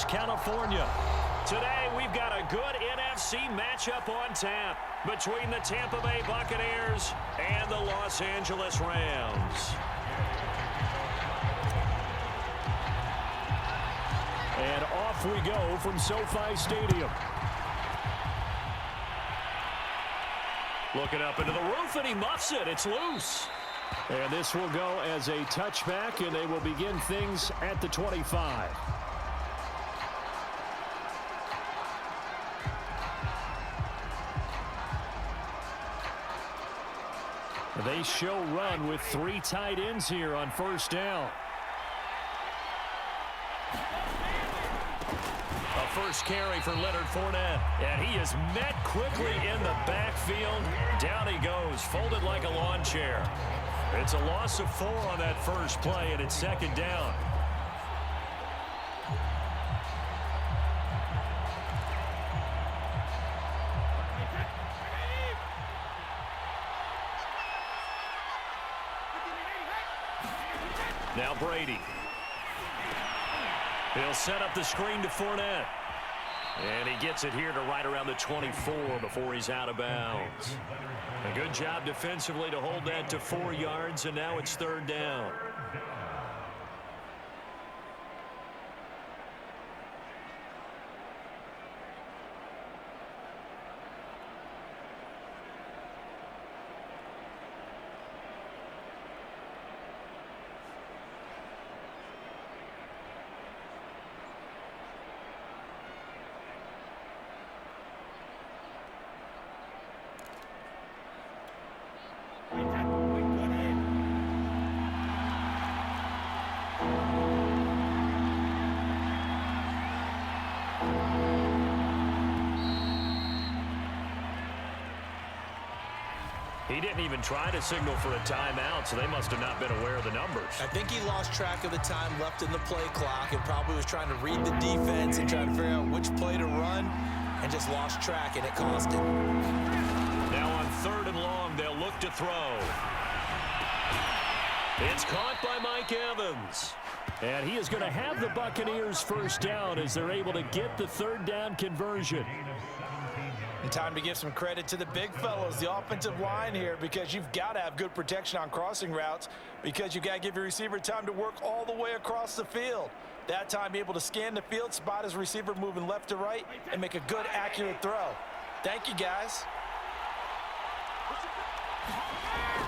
California. Today, we've got a good NFC matchup on tap between the Tampa Bay Buccaneers and the Los Angeles Rams. And off we go from SoFi Stadium. Looking up into the roof, and he muffs it. It's loose. And this will go as a touchback, and they will begin things at the 25. They show run with 3 tight ends here on first down. A first carry for Leonard Fournette. And he is met quickly in the backfield. Down he goes, folded like a lawn chair. It's a loss of 4 on that first play, and it's second down. Now Brady. He'll set up the screen to Fournette. And he gets it here to right around the 24 before he's out of bounds. A good job defensively to hold that to 4 yards, and now it's third down. He didn't even try to signal for a timeout, so they must have not been aware of the numbers. I think he lost track of the time left in the play clock and probably was trying to read the defense and trying to figure out which play to run and just lost track, and it cost him. Now on 3rd and long, they'll look to throw. It's caught by Mike Evans. And he is going to have the Buccaneers first down as they're able to get the third down conversion. And time to give some credit to the big fellows, the offensive line here, because you've got to have good protection on crossing routes because you've got to give your receiver time to work all the way across the field. That time, be able to scan the field, spot his receiver moving left to right, and make a good, accurate throw. Thank you, guys.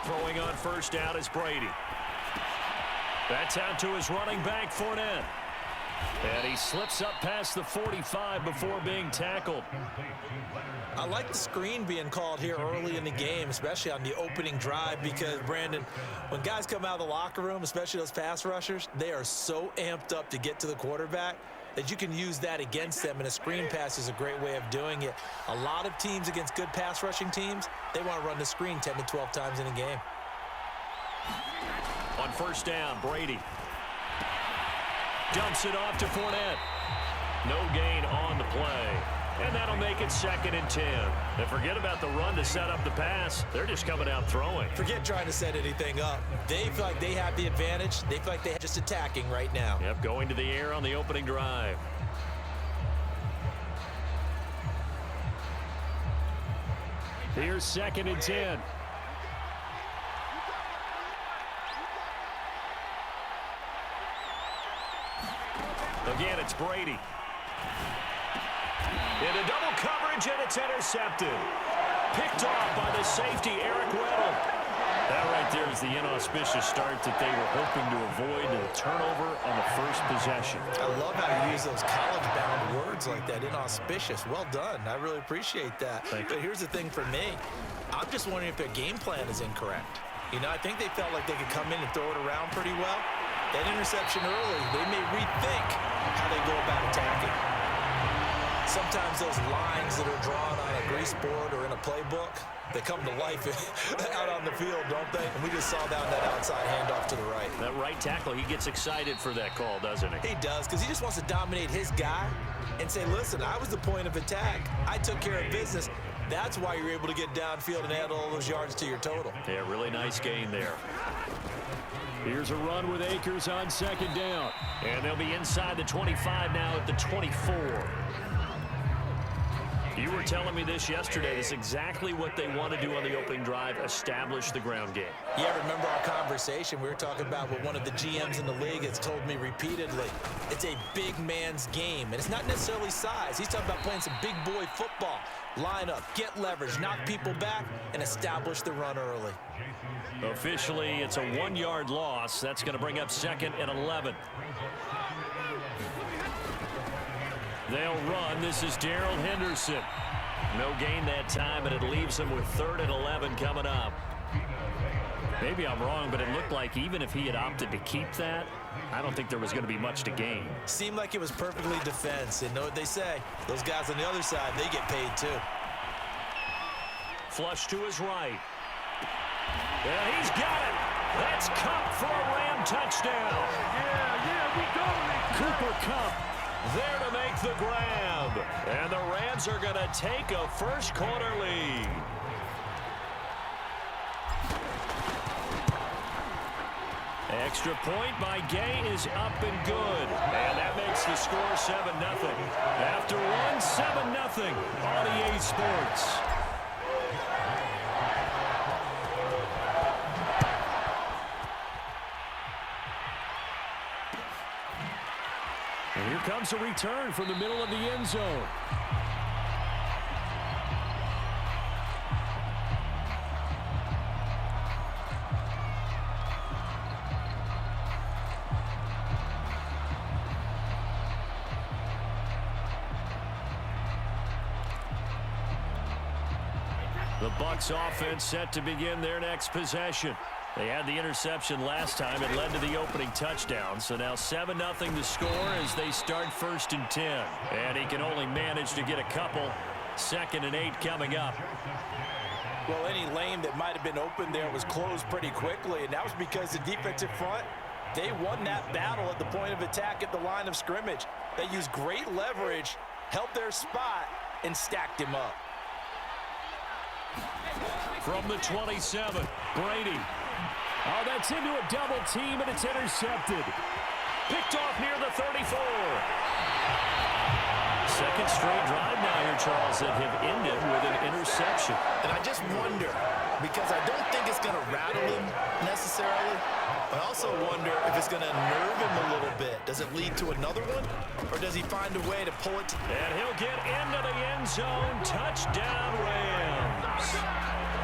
Throwing on first down is Brady. That's out to his running back, Fournette. And he slips up past the 45 before being tackled. I like the screen being called here early in the game, especially on the opening drive, because, Brandon, when guys come out of the locker room, especially those pass rushers, they are so amped up to get to the quarterback that you can use that against them, and a screen pass is a great way of doing it. A lot of teams against good pass rushing teams, they want to run the screen 10 to 12 times in a game. On first down, Brady dumps it off to Fournette. No gain on the play. And that'll make it 2nd and 10. And forget about the run to set up the pass. They're just coming out throwing. Forget trying to set anything up. They feel like they have the advantage. They feel like they're just attacking right now. Yep, going to the air on the opening drive. Here's 2nd and 10. Again, it's Brady. Into double coverage, and it's intercepted. Picked off by the safety, Eric Weddle. That right there is the inauspicious start that they were hoping to avoid, a turnover on the first possession. I love how you use those college-bound words like that, inauspicious. Well done. I really appreciate that. But here's the thing for me. I'm just wondering if their game plan is incorrect. You know, I think they felt like they could come in and throw it around pretty well. That interception early, they may rethink how they go about attacking. Sometimes those lines that are drawn on a grease board or in a playbook, they come to life out on the field, don't they? And we just saw down that outside handoff to the right. That right tackle, he gets excited for that call, doesn't he? He does, because he just wants to dominate his guy and say, listen, I was the point of attack. I took care of business. That's why you're able to get downfield and add all those yards to your total. Yeah, really nice gain there. Here's a run with Akers on second down. And they'll be inside the 25 now at the 24. You were telling me this yesterday. This is exactly what they want to do on the opening drive, establish the ground game. Yeah, remember our conversation? We were talking about what one of the GMs in the league has told me repeatedly. It's a big man's game, and it's not necessarily size. He's talking about playing some big boy football. Line up, get leverage, knock people back, and establish the run early. Officially, it's a 1-yard loss. That's going to bring up second and 11. They'll run. This is Darrell Henderson. No gain that time, and it leaves them with 3rd and 11 coming up. Maybe I'm wrong, but it looked like even if he had opted to keep that, I don't think there was going to be much to gain. Seemed like it was perfectly defense. And know what they say? Those guys on the other side, they get paid too. Flush to his right. And he's got it. That's Kupp for a Ram touchdown. We go. Cooper Kupp there to make the grab. And the Rams are going to take a first-quarter lead. Extra point by Gay is up and good. And that makes the score 7-0. After one, 7-0 on EA Sports. And here comes a return from the middle of the end zone. The Bucs offense set to begin their next possession. They had the interception last time. It led to the opening touchdown. So now 7-0 the score as they start 1st and 10. And he can only manage to get a couple. 2nd and 8 coming up. Well, any lane that might have been open there was closed pretty quickly, and that was because the defensive front, they won that battle at the point of attack at the line of scrimmage. They used great leverage, held their spot, and stacked him up. From the 27, Brady. Oh, that's into a double team, and it's intercepted. Picked off near the 34. Second straight drive now here, Charles, that have ended with an interception. And I just wonder, because I don't think it's going to rattle him necessarily. I also wonder if it's going to nerve him a little bit. Does it lead to another one? Or does he find a way to pull it? And he'll get into the end zone. Touchdown, Rams.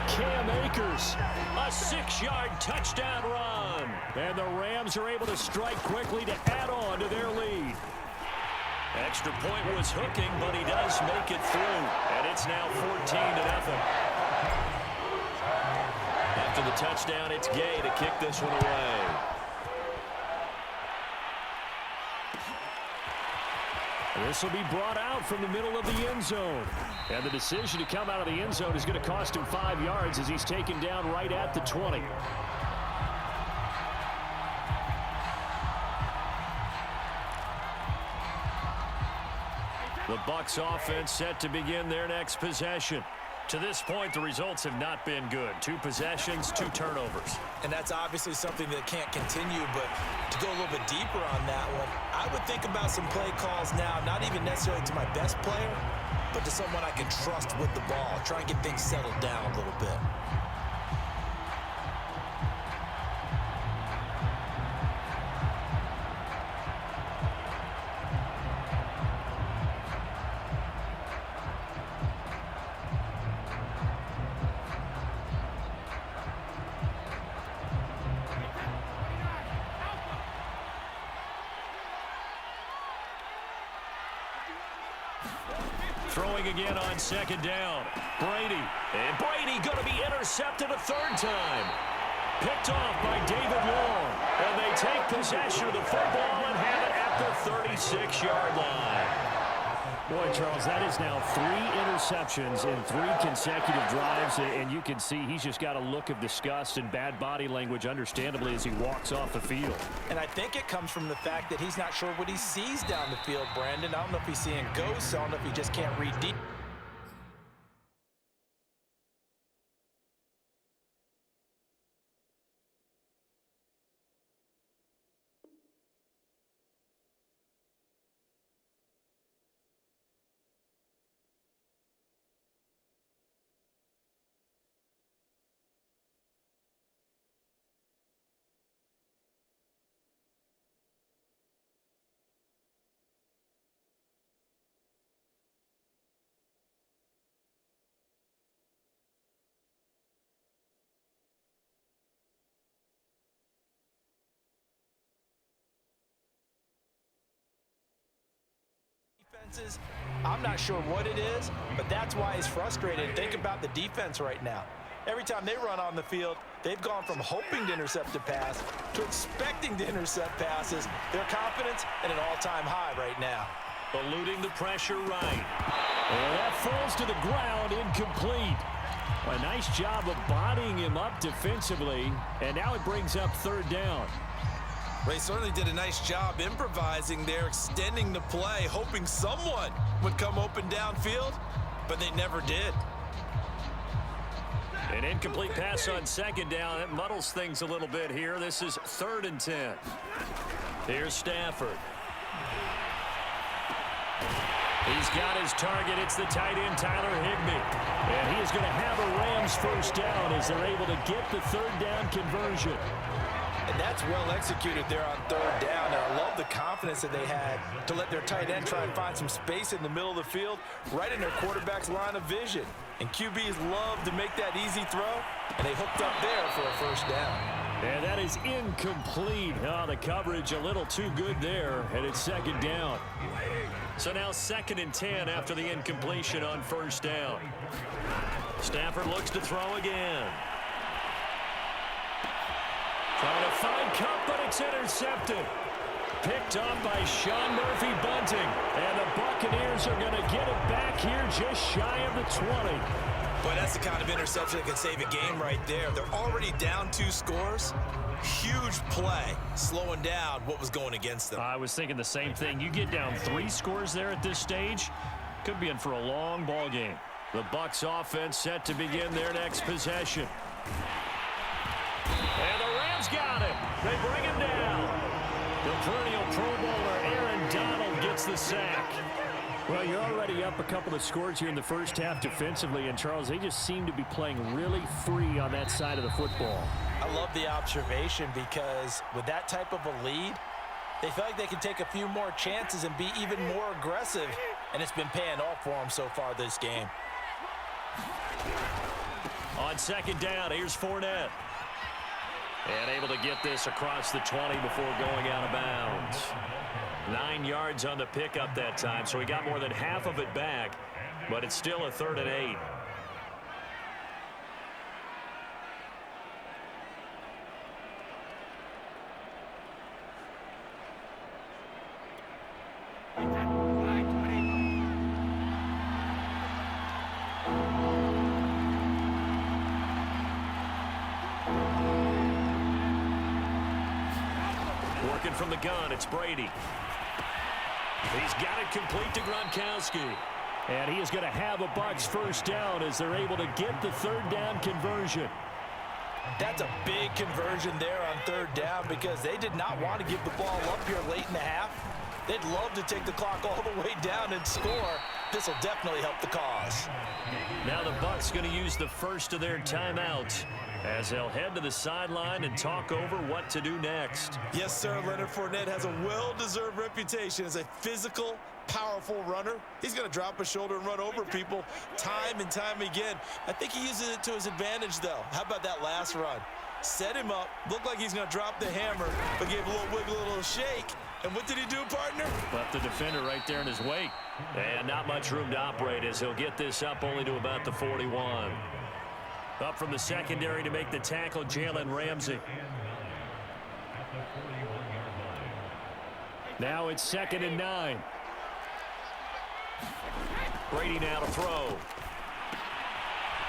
Cam Akers. A 6-yard touchdown run. And the Rams are able to strike quickly to add on to their lead. Extra point was hooking, but he does make it through. And it's now 14-0. After the touchdown, it's Gay to kick this one away. This will be brought out from the middle of the end zone. And the decision to come out of the end zone is going to cost him 5 yards as he's taken down right at the 20. The Bucs offense set to begin their next possession. To this point, the results have not been good. 2 possessions, 2 turnovers. And that's obviously something that can't continue, but to go a little bit deeper on that one, I would think about some play calls now, not even necessarily to my best player, but to someone I can trust with the ball. Try and get things settled down a little bit. Throwing again on second down. Brady. And Brady going to be intercepted a 3rd time. Picked off by David Long. And they take possession of the football and have it at the 36-yard line. Boy, Charles, that is now 3 interceptions in 3 consecutive drives, and you can see he's just got a look of disgust and bad body language, understandably, as he walks off the field. And I think it comes from the fact that he's not sure what he sees down the field, Brandon. I don't know if he's seeing ghosts. I don't know if he just can't read deep. I'm not sure what it is, but that's why he's frustrated. Think about the defense right now. Every time they run on the field, they've gone from hoping to intercept a pass to expecting to intercept passes. Their confidence at an all-time high right now. Eluding the pressure right. And that falls to the ground, incomplete. A nice job of bodying him up defensively, and now it brings up third down. They certainly did a nice job improvising there, extending the play, hoping someone would come open downfield, but they never did. An incomplete pass on second down. It muddles things a little bit here. This is 3rd and 10. Here's Stafford. He's got his target. It's the tight end, Tyler Higbee. And he is going to have a Rams first down as they're able to get the third down conversion. And that's well executed there on third down. And I love the confidence that they had to let their tight end try and find some space in the middle of the field, right in their quarterback's line of vision. And QBs love to make that easy throw, and they hooked up there for a first down. And that is incomplete. Oh, the coverage a little too good there, and it's second down. So now 2nd and 10 after the incompletion on first down. Stafford looks to throw again. Trying to find Kupp, but it's intercepted. Picked up by Sean Murphy-Bunting. And the Buccaneers are going to get it back here just shy of the 20. Boy, that's the kind of interception that can save a game right there. They're already down 2 scores. Huge play, slowing down what was going against them. I was thinking the same thing. You get down 3 scores there at this stage, could be in for a long ball game. The Bucs offense set to begin their next possession. And the Rams got it. They bring him down. The perennial Pro Bowler Aaron Donald gets the sack. Well, you're already up a couple of scores here in the first half defensively, and Charles, they just seem to be playing really free on that side of the football. I love the observation because with that type of a lead, they feel like they can take a few more chances and be even more aggressive, and it's been paying off for them so far this game. On second down, here's Fournette. And able to get this across the 20 before going out of bounds. 9 yards on the pickup that time, so he got more than half of it back, but it's still a 3rd and 8. Working from the gun, it's Brady. He's got it complete to Gronkowski. And he is going to have a Bucs first down as they're able to get the third down conversion. That's a big conversion there on third down because they did not want to give the ball up here late in the half. They'd love to take the clock all the way down and score. This will definitely help the cause. Now the Bucs going to use the first of their timeouts as they'll head to the sideline and talk over what to do next. Yes, sir. Leonard Fournette has a well-deserved reputation as a physical, powerful runner. He's going to drop his shoulder and run over people time and time again. I think he uses it to his advantage, though. How about that last run? Set him up, looked like he's going to drop the hammer, but gave a little wiggle, a little shake. And what did he do, partner? Left the defender right there in his wake. And not much room to operate as he'll get this up only to about the 41. Up from the secondary to make the tackle, Jalen Ramsey. Now it's 2nd and 9. Brady now to throw.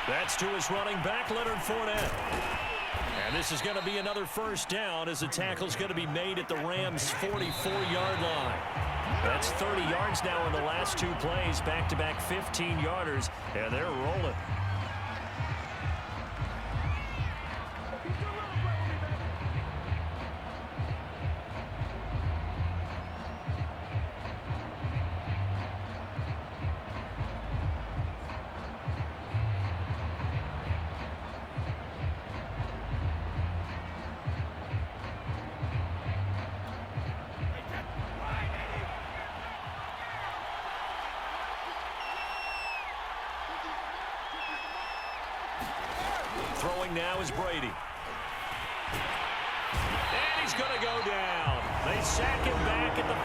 That's to his running back, Leonard Fournette. And this is going to be another first down as the tackle's going to be made at the Rams' 44-yard line. That's 30 yards now in the last 2 plays, back-to-back 15-yarders, and they're rolling. Throwing now is Brady. And he's going to go down. They sack him back at the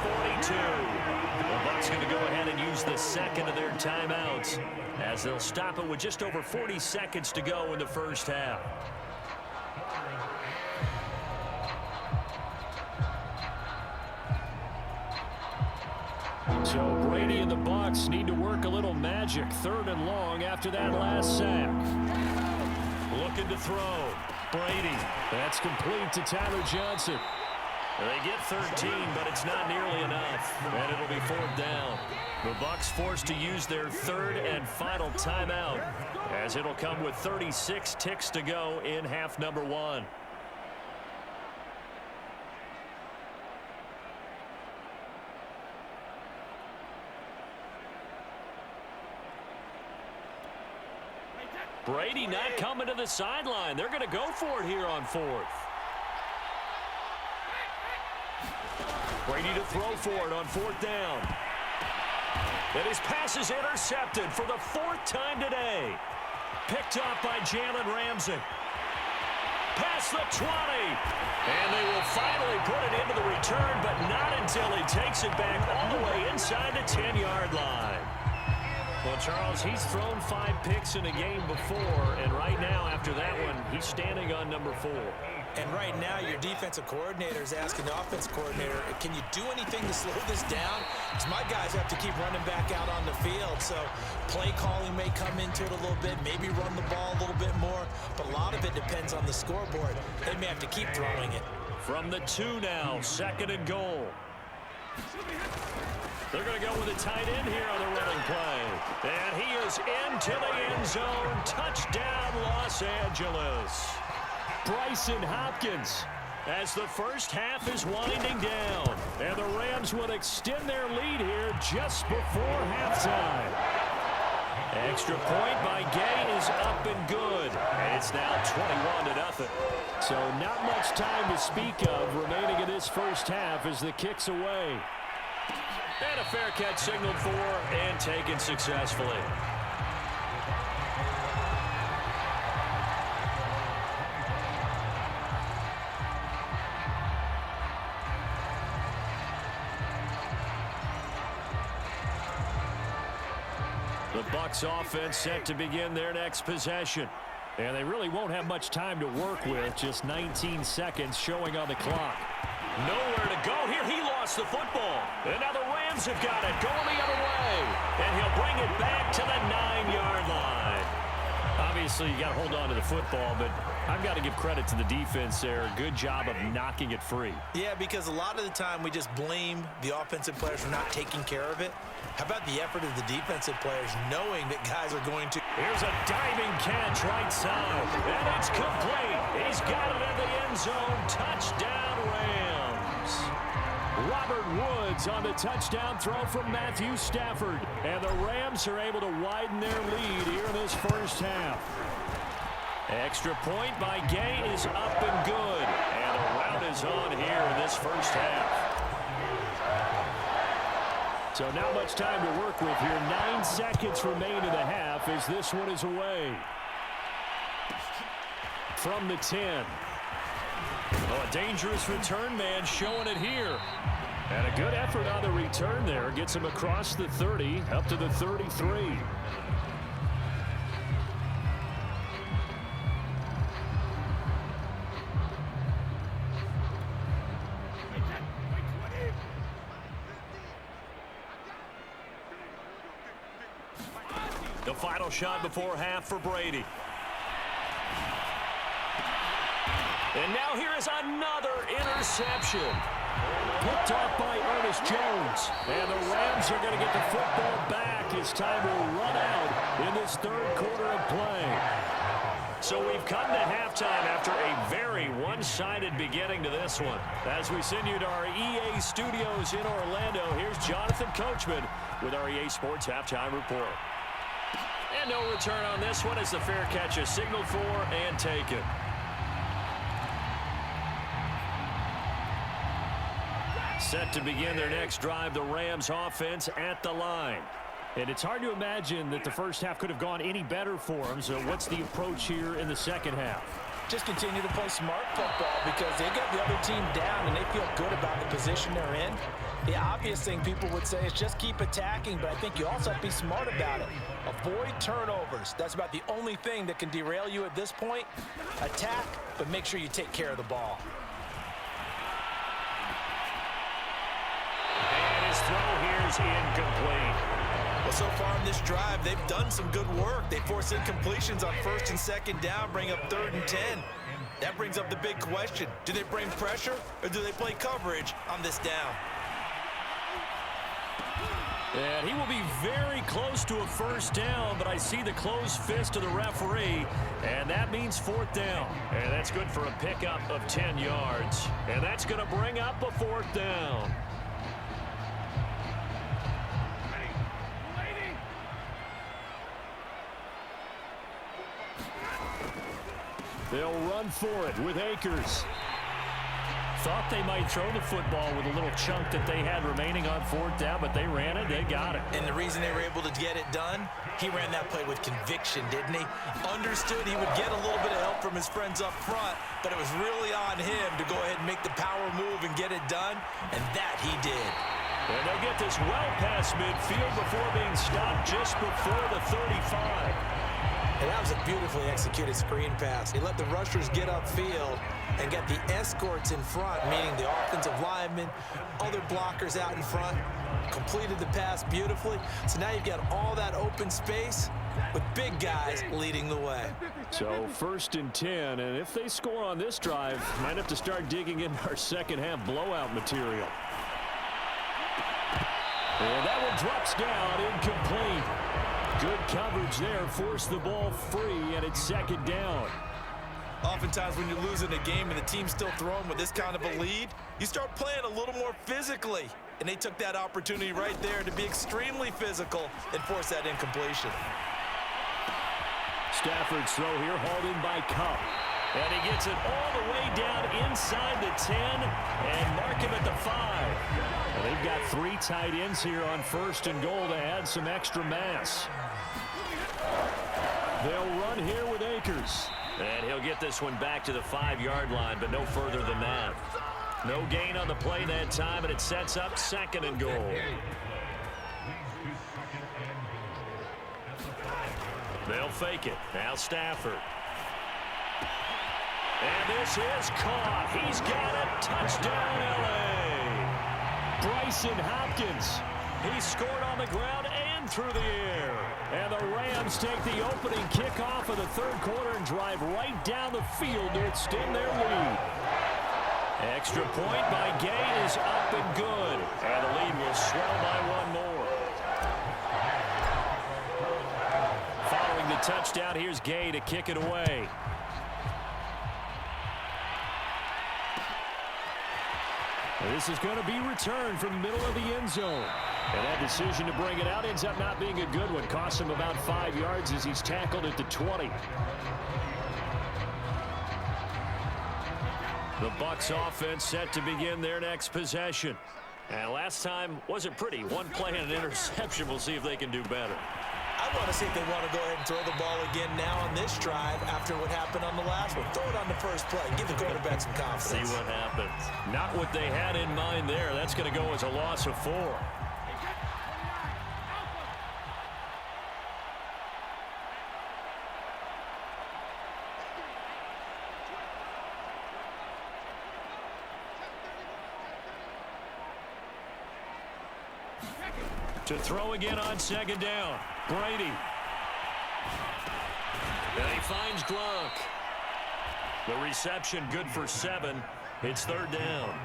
42. The Bucs going to go ahead and use the second of their timeouts as they'll stop it with just over 40 seconds to go in the first half. So Brady and the Bucs need to work a little magic, 3rd and long after that last sack. Looking to throw. Brady. That's complete to Tyler Johnson. They get 13, but it's not nearly enough, and it'll be 4th down. The Bucs forced to use their 3rd and final timeout, as it'll come with 36 ticks to go in half number 1. Brady not coming to the sideline. They're going to go for it here on 4th. Brady to throw for it on 4th down. And his pass is intercepted for the 4th time today. Picked up by Jalen Ramsey. Past the 20. And they will finally put it into the return, but not until he takes it back all the way inside the 10-yard line. Well, Charles, he's thrown 5 picks in a game before, and right now, after that one, he's standing on number 4. And right now, your defensive coordinator is asking the offensive coordinator, can you do anything to slow this down? Because my guys have to keep running back out on the field. So play calling may come into it a little bit, maybe run the ball a little bit more, but a lot of it depends on the scoreboard. They may have to keep throwing it. From the 2 now, 2nd and goal. They're going to go with a tight end here on the running play. And he is into the end zone. Touchdown, Los Angeles. Bryson Hopkins. As the first half is winding down. And the Rams would extend their lead here just before halftime. Extra point by Gay is up and good. And it's now 21-0. So not much time to speak of remaining in this first half as the kick's away. And a fair catch signaled for and taken successfully. The Bucs offense set to begin their next possession. And they really won't have much time to work with. Just 19 seconds showing on the clock. Nowhere to go here. He lost the football. And now the Rams have got it going the other way. And he'll bring it back to the 9-yard line. Obviously, you got to hold on to the football, but I've got to give credit to the defense there. Good job of knocking it free. Yeah, because a lot of the time we just blame the offensive players for not taking care of it. How about the effort of the defensive players knowing that guys are going to... Here's a diving catch right side. And it's complete. He's got it in the end zone. Touchdown, Rams. Robert Woods on the touchdown throw from Matthew Stafford. And the Rams are able to widen their lead here in this first half. Extra point by Gay is up and good. And the rout is on here in this first half. So not much time to work with here. 9 seconds remain in the half as this one is away. From the 10. Oh, a dangerous return man showing it here. And a good effort on the return there. Gets him across the 30, up to the 33. The final shot before half for Brady. And now here is another interception. Picked off by Ernest Jones. And the Rams are going to get the football back as time will run out in this third quarter of play. So we've come to halftime after a very one-sided beginning to this one. As we send you to our EA studios in Orlando, here's Jonathan Coachman with our EA Sports Halftime Report. And no return on this one as the fair catch is signaled for and taken. Set to begin their next drive, the Rams offense at the line. And it's hard to imagine that the first half could have gone any better for them. So what's the approach here in the second half? just continue to play smart football because they get the other team down and they feel good about the position they're in. The obvious thing people would say is just keep attacking, but I think you also have to be smart about it. Avoid turnovers. That's about the only thing that can derail you at this point. Attack, but make sure you take care of the ball. And his throw here is incomplete. Well, so far in this drive, they've done some good work. They force incompletions on 1st and 2nd down, bring up 3rd and 10. That brings up the big question. Do they bring pressure or do they play coverage on this down? And he will be very close to a 1st down, but I see the closed fist of the referee, and that means 4th down. And that's good for a pickup of 10 yards. And that's going to bring up a 4th down. They'll run for it with Akers. Thought they might throw the football with a little chunk that they had remaining on 4th down, but they ran it, they got it. And the reason they were able to get it done, he ran that play with conviction, didn't he? Understood he would get a little bit of help from his friends up front, but it was really on him to go ahead and make the power move and get it done, and that he did. And they'll get this well past midfield before being stopped just before the 35. And that was a beautifully executed screen pass. He let the rushers get upfield and got the escorts in front, meaning the offensive linemen, other blockers out in front, completed the pass beautifully. So now you've got all that open space with big guys leading the way. So 1st and 10, and if they score on this drive, might have to start digging in our second-half blowout material. And that one drops down, incomplete. Good coverage there, forced the ball free, and it's 2nd down. Oftentimes when you're losing a game and the team's still throwing with this kind of a lead, you start playing a little more physically. And they took that opportunity right there to be extremely physical and force that incompletion. Stafford's throw here hauled in by Cup. And he gets it all the way down inside the 10 and mark him at the 5. Well, they've got 3 tight ends here on 1st and goal to add some extra mass. They'll run here with Akers. And he'll get this one back to the 5-yard line, but no further than that. No gain on the play that time, and it sets up 2nd and goal. They'll fake it. Now Stafford. And this is caught. He's got it. Touchdown, L.A. Bryson Hopkins. He scored on the ground and through the air. And the Rams take the opening kickoff of the 3rd quarter and drive right down the field to extend their lead. Extra point by Gay is up and good. And the lead will swell by 1 more. Following the touchdown, here's Gay to kick it away. This is going to be returned from the middle of the end zone. And that decision to bring it out ends up not being a good one. Costs him about 5 yards as he's tackled at the 20. The Bucs offense set to begin their next possession. And last time wasn't pretty. 1 play and an interception. We'll see if they can do better. I want to see if they want to go ahead and throw the ball again now on this drive after what happened on the last one. Throw it on the first play. Give the quarterback some confidence. See what happens. Not what they had in mind there. That's going to go as a loss of 4. To throw again on 2nd down. Brady. And he finds Gronk. The reception good for 7. It's 3rd down.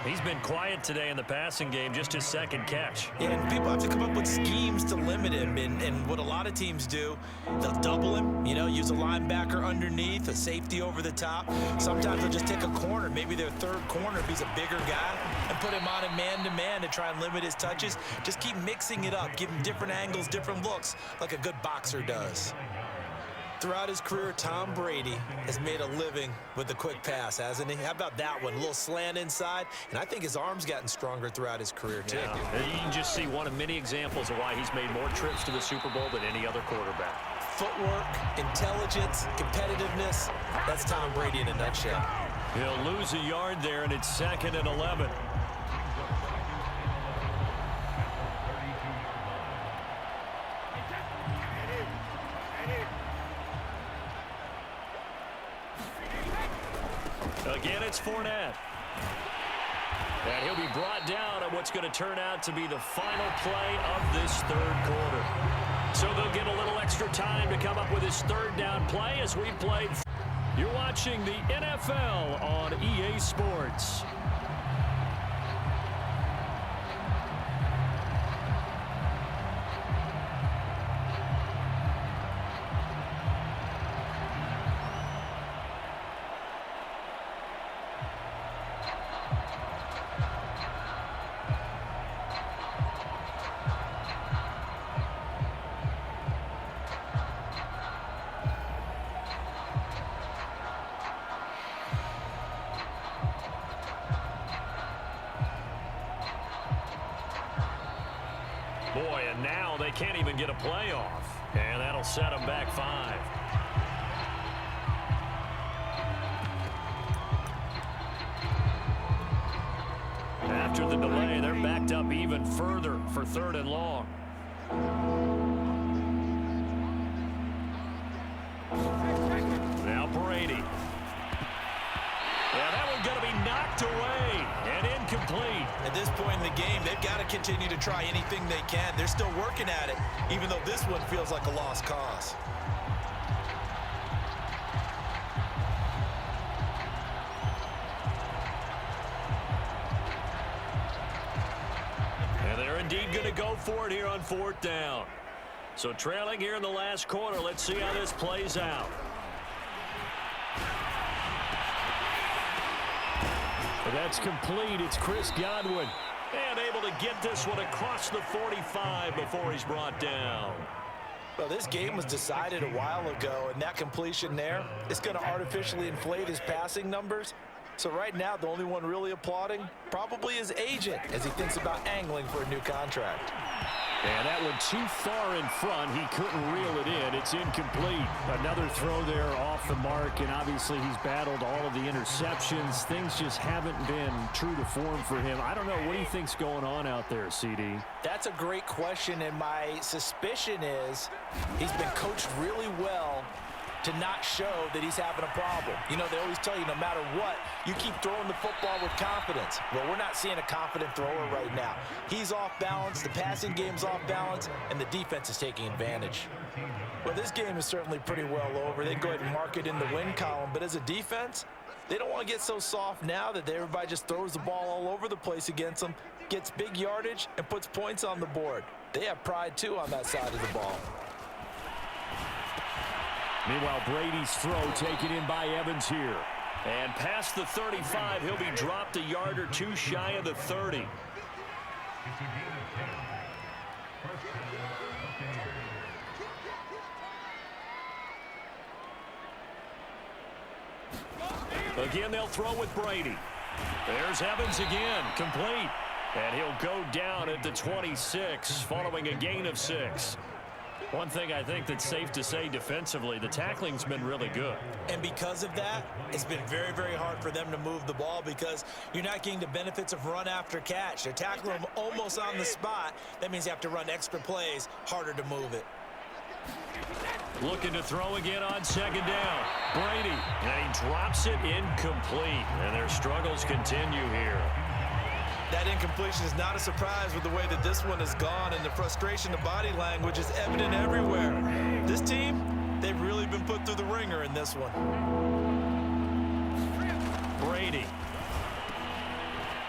He's been quiet today in the passing game, just his 2nd catch. Yeah, and people have to come up with schemes to limit him. And what a lot of teams do, they'll double him, use a linebacker underneath, a safety over the top. Sometimes they'll just take a corner, maybe their 3rd corner if he's a bigger guy, and put him on a man-to-man to try and limit his touches. Just keep mixing it up, give him different angles, different looks, like a good boxer does. Throughout his career, Tom Brady has made a living with the quick pass, hasn't he? How about that one? A little slant inside, and I think his arm's gotten stronger throughout his career, too. Yeah. You can just see one of many examples of why he's made more trips to the Super Bowl than any other quarterback. footwork, intelligence, competitiveness. That's Tom Brady in a nutshell. He'll lose a yard there, and it's 2nd and 11. Again, it's Fournette. And he'll be brought down at what's going to turn out to be the final play of this 3rd quarter. So they'll get a little extra time to come up with his 3rd down play as we play. You're watching the NFL on EA Sports. Boy, and now they can't even get a play off. And that'll set them back 5. After the delay, they're backed up even further for 3rd and long. Now Brady. Yeah, that one's going to be knocked away and incomplete. At this point in the game, they've got to continue to try anything they can. They're still working at it, even though this one feels like a lost cause. And they're indeed going to go for it here on 4th down. So trailing here in the last quarter, let's see how this plays out. That's complete. It's Chris Godwin. And able to get this one across the 45 before he's brought down. Well, this game was decided a while ago, and that completion there is going to artificially inflate his passing numbers. So right now, the only one really applauding probably his agent as he thinks about angling for a new contract. And that one too far in front. He couldn't reel it in. It's incomplete. Another throw there off the mark, and obviously he's battled all of the interceptions. Things just haven't been true to form for him. I don't know. What do you think's going on out there, CD? That's a great question, and my suspicion is he's been coached really well to not show that he's having a problem. You know, they always tell you no matter what, you keep throwing the football with confidence. Well, we're not seeing a confident thrower right now. He's off balance, the passing game's off balance, and the defense is taking advantage. Well, this game is certainly pretty well over. They can go ahead and mark it in the win column, but as a defense, they don't want to get so soft now that everybody just throws the ball all over the place against them, gets big yardage, and puts points on the board. They have pride, too, on that side of the ball. Meanwhile, Brady's throw taken in by Evans here. And past the 35, he'll be dropped a yard or two shy of the 30. Again, they'll throw with Brady. There's Evans again, complete. And he'll go down at the 26 following a gain of 6. One thing I think that's safe to say defensively, the tackling's been really good. And because of that, it's been very, very hard for them to move the ball because you're not getting the benefits of run after catch. They're tackling them almost on the spot. That means you have to run extra plays, harder to move it. Looking to throw again on 2nd down. Brady, and he drops it incomplete. And their struggles continue here. That incompletion is not a surprise with the way that this one has gone, and the frustration, the body language is evident everywhere. This team, they've really been put through the ringer in this one. Brady.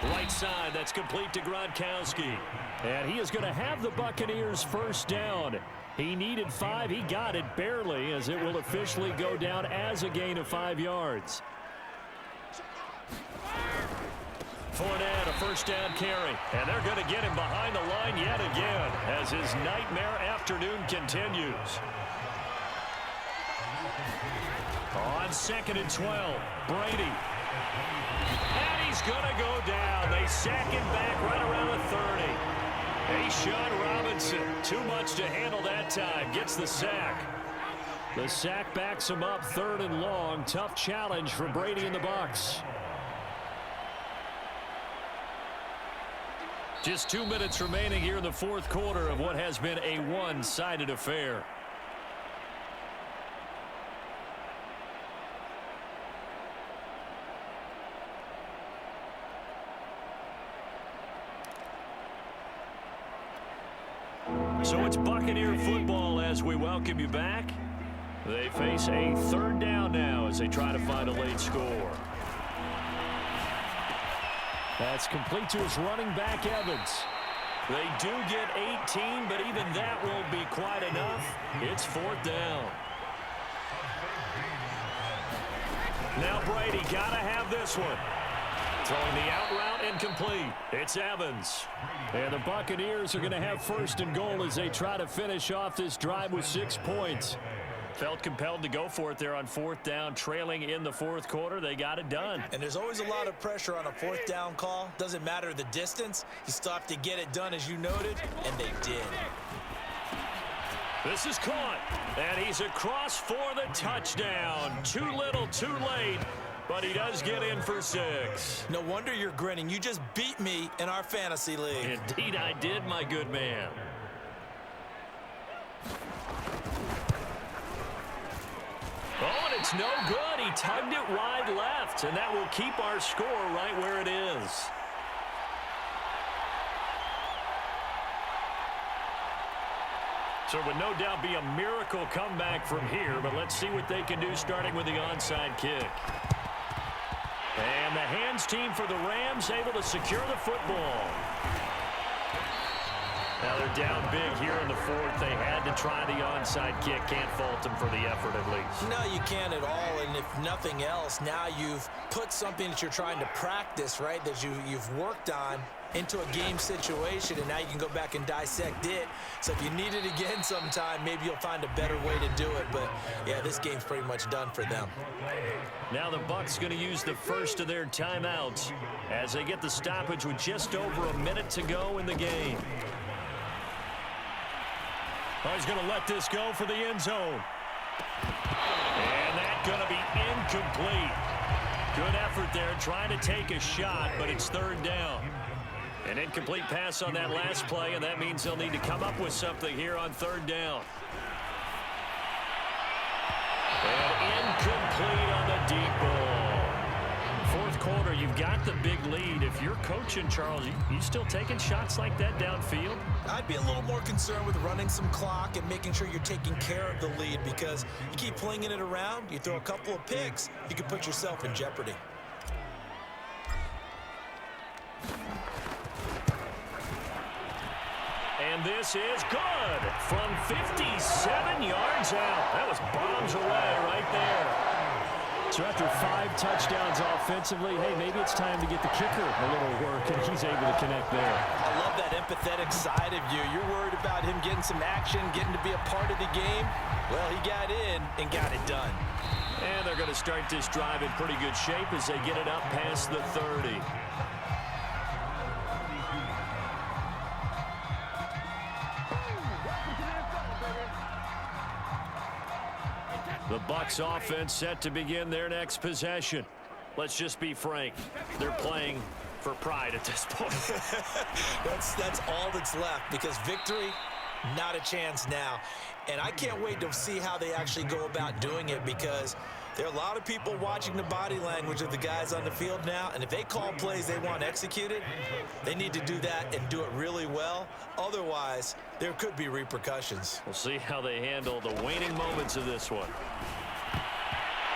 Right side, that's complete to Gronkowski. And he is going to have the Buccaneers 1st down. He needed 5. He got it barely, as it will officially go down as a gain of 5 yards. Fournette, a 1st down carry. And they're going to get him behind the line yet again as his nightmare afternoon continues. On 2nd and 12, Brady. And he's going to go down. They sack him back right around the 30. Sean Robinson, too much to handle that time, gets the sack. The sack backs him up, 3rd and long. Tough challenge for Brady and the Bucs. Just 2 minutes remaining here in the 4th quarter of what has been a one-sided affair. So it's Buccaneer football as we welcome you back. They face a 3rd down now as they try to find a late score. That's complete to his running back, Evans. They do get 18, but even that won't be quite enough. It's 4th down. Now Brady got to have this one. Throwing the out route incomplete. It's Evans. And the Buccaneers are going to have 1st and goal as they try to finish off this drive with 6 points. Felt compelled to go for it there on 4th down, trailing in the 4th quarter. They got it done. And there's always a lot of pressure on a 4th down call. Doesn't matter the distance. You still have to get it done, as you noted, and they did. This is caught, and he's across for the touchdown. Too little, too late, but he does get in for 6. No wonder you're grinning. You just beat me in our fantasy league. Indeed I did, my good man. Oh, and it's no good. He tugged it wide left, and that will keep our score right where it is. So it would no doubt be a miracle comeback from here, but let's see what they can do starting with the onside kick. And the hands team for the Rams able to secure the football. Now they're down big here in the 4th. They had to try the onside kick. Can't fault them for the effort at least. No, you can't at all. And if nothing else, now you've put something that you're trying to practice, right, that you've worked on into a game situation, and now you can go back and dissect it. So if you need it again sometime, maybe you'll find a better way to do it. But, yeah, this game's pretty much done for them. Now the Bucs going to use the first of their timeouts as they get the stoppage with just over a minute to go in the game. Oh, he's going to let this go for the end zone. And that's going to be incomplete. Good effort there trying to take a shot, but it's 3rd down. An incomplete pass on that last play, and that means they'll need to come up with something here on 3rd down. And incomplete on the deep ball. 4th quarter, you've got the big lead. If you're coaching, Charles, you still taking shots like that downfield? I'd be a little more concerned with running some clock and making sure you're taking care of the lead, because you keep flinging it around, you throw a couple of picks, you can put yourself in jeopardy. And this is good from 57 yards out. That was bombs away right there. So after 5 touchdowns offensively, hey, maybe it's time to get the kicker a little work, and he's able to connect there. I love that empathetic side of you. You're worried about him getting some action, getting to be a part of the game. Well, he got in and got it done. And they're going to start this drive in pretty good shape as they get it up past the 30. The Bucs offense set to begin their next possession. Let's just be frank. They're playing for pride at this point. That's all that's left, because victory, not a chance now. And I can't wait to see how they actually go about doing it, because there are a lot of people watching the body language of the guys on the field now, and if they call plays they want executed, they need to do that and do it really well. Otherwise, there could be repercussions. We'll see how they handle the waning moments of this one.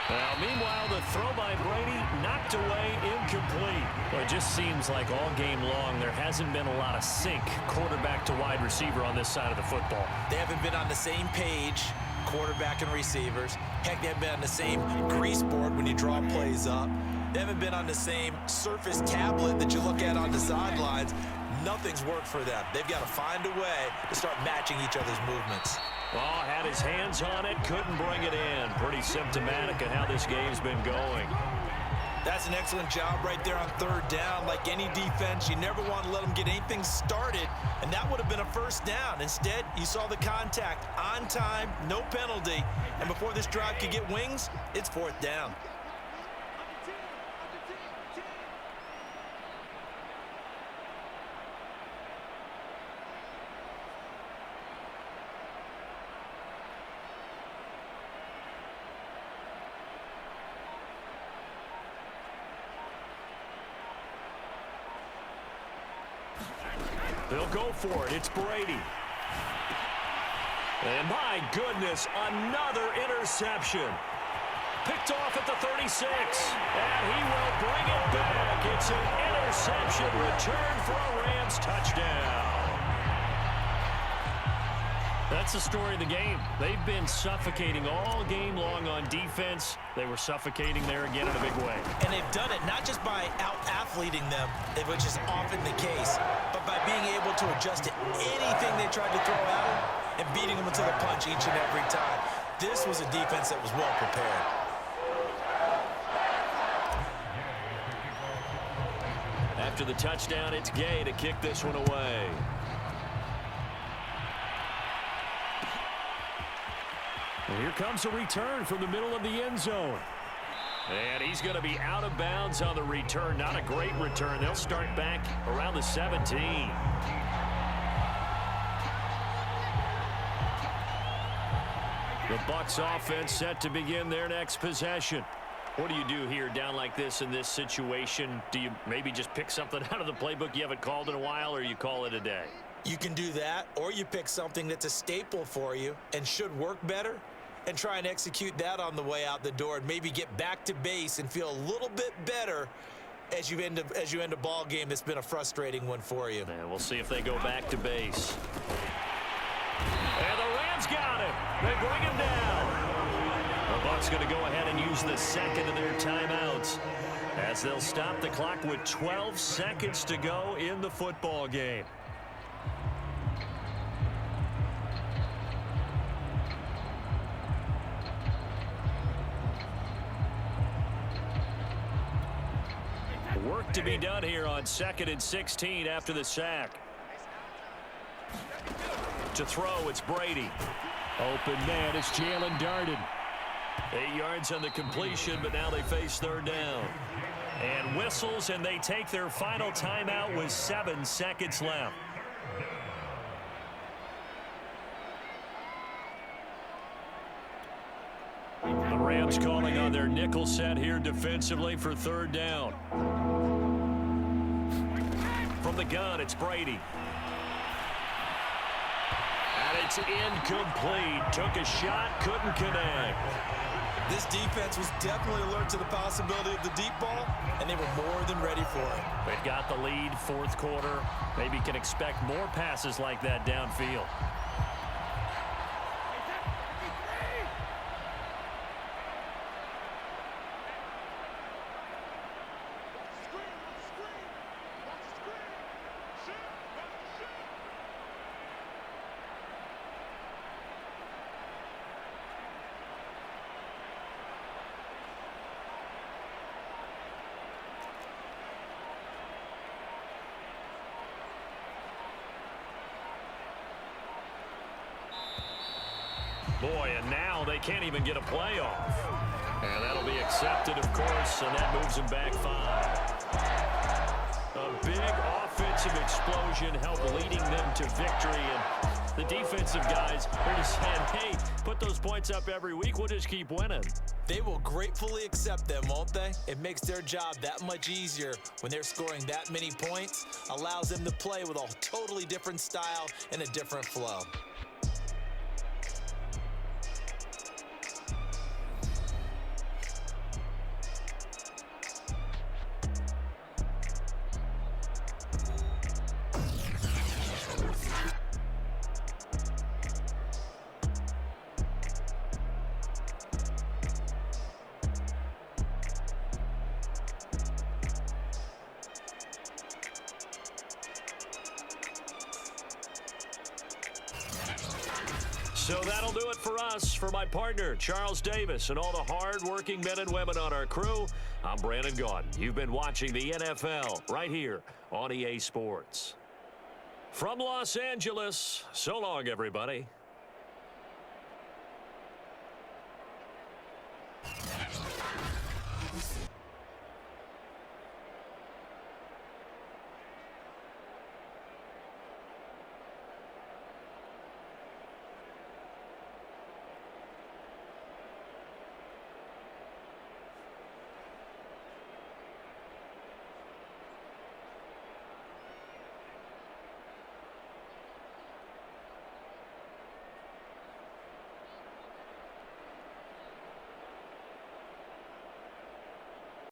Now, meanwhile, the throw by Brady knocked away, incomplete. Well, it just seems like all game long there hasn't been a lot of sync quarterback to wide receiver on this side of the football. They haven't been on the same page, quarterback and receivers. Heck, they haven't been on the same grease board when you draw plays up. They haven't been on the same surface tablet that you look at on the sidelines. Nothing's worked for them. They've got to find a way to start matching each other's movements. Oh, had his hands on it, couldn't bring it in. Pretty symptomatic of how this game's been going. That's an excellent job right there on third down. Like any defense, you never want to let them get anything started, and that would have been a first down. Instead, you saw the contact on time, no penalty, and before this drive could get wings, it's fourth down. They'll go for it. It's Brady. And my goodness, another interception. Picked off at the 36. And he will bring it back. It's an interception return for a Rams touchdown. That's the story of the game. They've been suffocating all game long on defense. They were suffocating there again in a big way. And they've done it not just by out-athleting them, which is often the case, but by being able to adjust to anything they tried to throw at them and beating them to the punch each and every time. This was a defense that was well prepared. After the touchdown, it's Gay to kick this one away. Well, here comes a return from the middle of the end zone. And he's going to be out of bounds on the return. Not a great return. They'll start back around the 17. The Bucs offense set to begin their next possession. What do you do here down like this in this situation? Do you maybe just pick something out of the playbook you haven't called in a while, or you call it a day? You can do that, or you pick something that's a staple for you and should work better and try and execute that on the way out the door and maybe get back to base and feel a little bit better as you end a ball game that's been a frustrating one for you. And we'll see if they go back to base. And the Rams got him. They bring him down. The Bucs going to go ahead and use the second of their timeouts as they'll stop the clock with 12 seconds to go in the football game. Work to be done here on 2nd and 16 after the sack. To throw, it's Brady. Open man, it's Jalen Darden. 8 yards on the completion, but now they face third down. And whistles, and they take their final timeout with 7 seconds left. The Rams calling on their nickel set here defensively for third down. From the gun, it's Brady. And it's incomplete. Took a shot, couldn't connect. This defense was definitely alert to the possibility of the deep ball, and they were more than ready for it. They've got the lead, fourth quarter. Maybe can expect more passes like that downfield. Boy, and now they can't even get a playoff. And that'll be accepted, of course, and that moves them back 5. A big offensive explosion helped leading them to victory. And the defensive guys are just saying, hey, put those points up every week. We'll just keep winning. They will gratefully accept them, won't they? It makes their job that much easier when they're scoring that many points. Allows them to play with a totally different style and a different flow. So that'll do it for us. For my partner, Charles Davis, and all the hard-working men and women on our crew, I'm Brandon Gaudin. You've been watching the NFL right here on EA Sports. From Los Angeles, so long, everybody.